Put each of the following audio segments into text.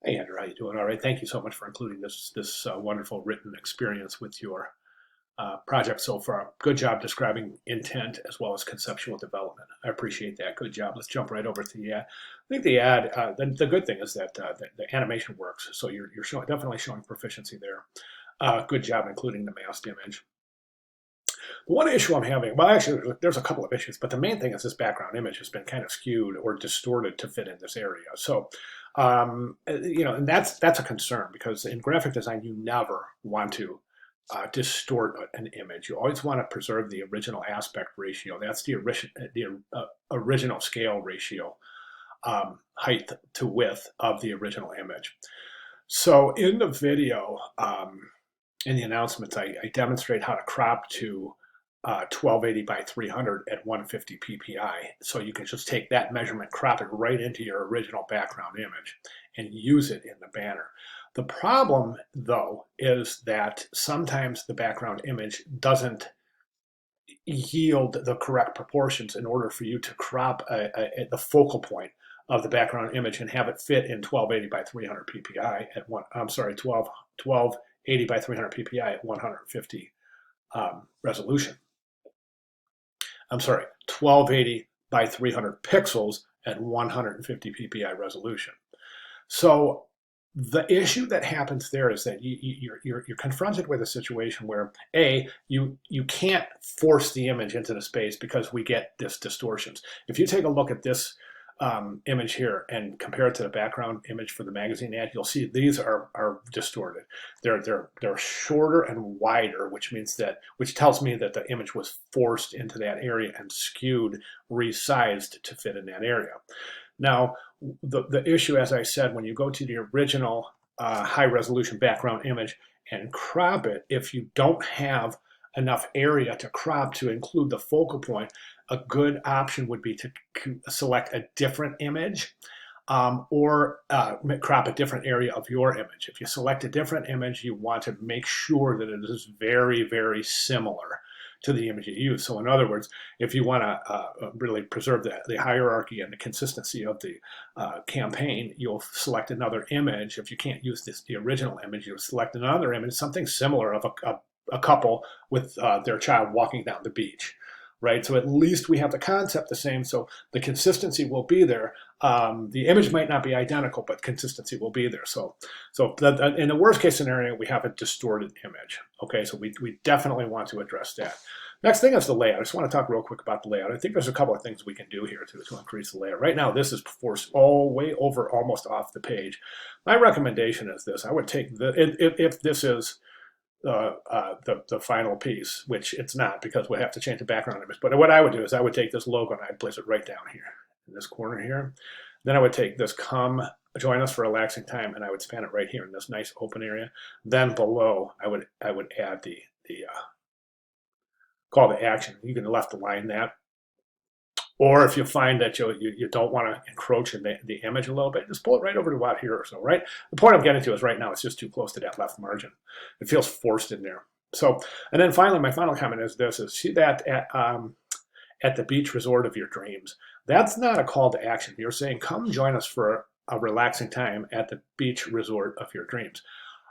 Hey Andrew, how you doing? All right. Thank you so much for including this wonderful written experience with your project so far. Good job describing intent as well as conceptual development. I appreciate that. Good job. Let's jump right over to the ad. I think the ad. The good thing is that the animation works, so you're definitely showing proficiency there. Good job including the masked image. The one issue I'm having, well, actually, there's a couple of issues, but the main thing is this background image has been kind of skewed or distorted to fit in this area. So, and that's a concern because in graphic design, you never want to distort an image. You always want to preserve the original aspect ratio. That's the original scale ratio, height to width of the original image. So in the video, in the announcements, I demonstrate how to crop to 1280 by 300 at 150 ppi. So you can just take that measurement, crop it right into your original background image and use it in the banner. The problem, though, is that sometimes the background image doesn't yield the correct proportions in order for you to crop the focal point of the background image and have it fit in 1280 by 300 ppi at one. I'm sorry, 1280 by 300 ppi at 150 resolution. I'm sorry, 1280 by 300 pixels at 150 ppi resolution. So the issue that happens there is that you're confronted with a situation where you can't force the image into the space because we get this distortions. If you take a look at this image here and compare it to the background image for the magazine ad, you'll see these are distorted. They're shorter and wider, which tells me that the image was forced into that area and skewed, resized to fit in that area. Now, the issue, as I said, when you go to the original high resolution background image and crop it, if you don't have enough area to crop to include the focal point, a good option would be to select a different image or crop a different area of your image. If you select a different image, you want to make sure that it is very, very similar to the image you use. So in other words, if you want to really preserve the hierarchy and the consistency of the campaign, you'll select another image. If you can't use the original image, you'll select another image, something similar of a couple with their child walking down the beach. Right, so at least we have the concept the same, so the consistency will be there. The image might not be identical, but consistency will be there. So in the worst case scenario, we have a distorted image. Okay, so we definitely want to address that. Next thing is the layout. I just want to talk real quick about the layout. I think there's a couple of things we can do here to increase the layout. Right now, this is forced all way over, almost off the page. My recommendation is this. I would take if this is the final piece, which it's not because we have to change the background image. But what I would do is I would take this logo and I'd place it right down here in this corner here. Then I would take this "Come join us for relaxing time" and I would span it right here in this nice open area. Then below I would add the call to action. You can left align that. Or if you find that you don't want to encroach in the image a little bit, just pull it right over to about here or so, right? The point I'm getting to is right now it's just too close to that left margin. It feels forced in there. So, and then finally, my final comment is this, is see that at the beach resort of your dreams. That's not a call to action. You're saying, come join us for a relaxing time at the beach resort of your dreams.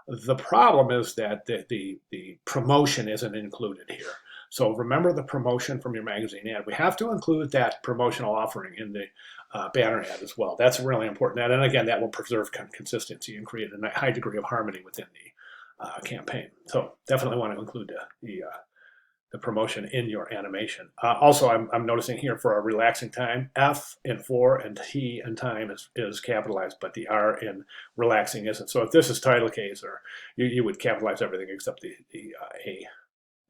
The problem is that the promotion isn't included here. So remember the promotion from your magazine ad. We have to include that promotional offering in the banner ad as well. That's a really important ad. And again, that will preserve consistency and create a high degree of harmony within the campaign. So definitely want to include the promotion in your animation. Also, I'm noticing here for a relaxing time, F in for and T in time is capitalized, but the R in relaxing isn't. So if this is title case, or you would capitalize everything except the A.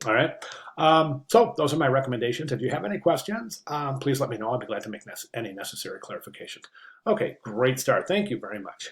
All right. So those are my recommendations. If you have any questions, please let me know. I'll be glad to make any necessary clarifications. Okay, great start. Thank you very much.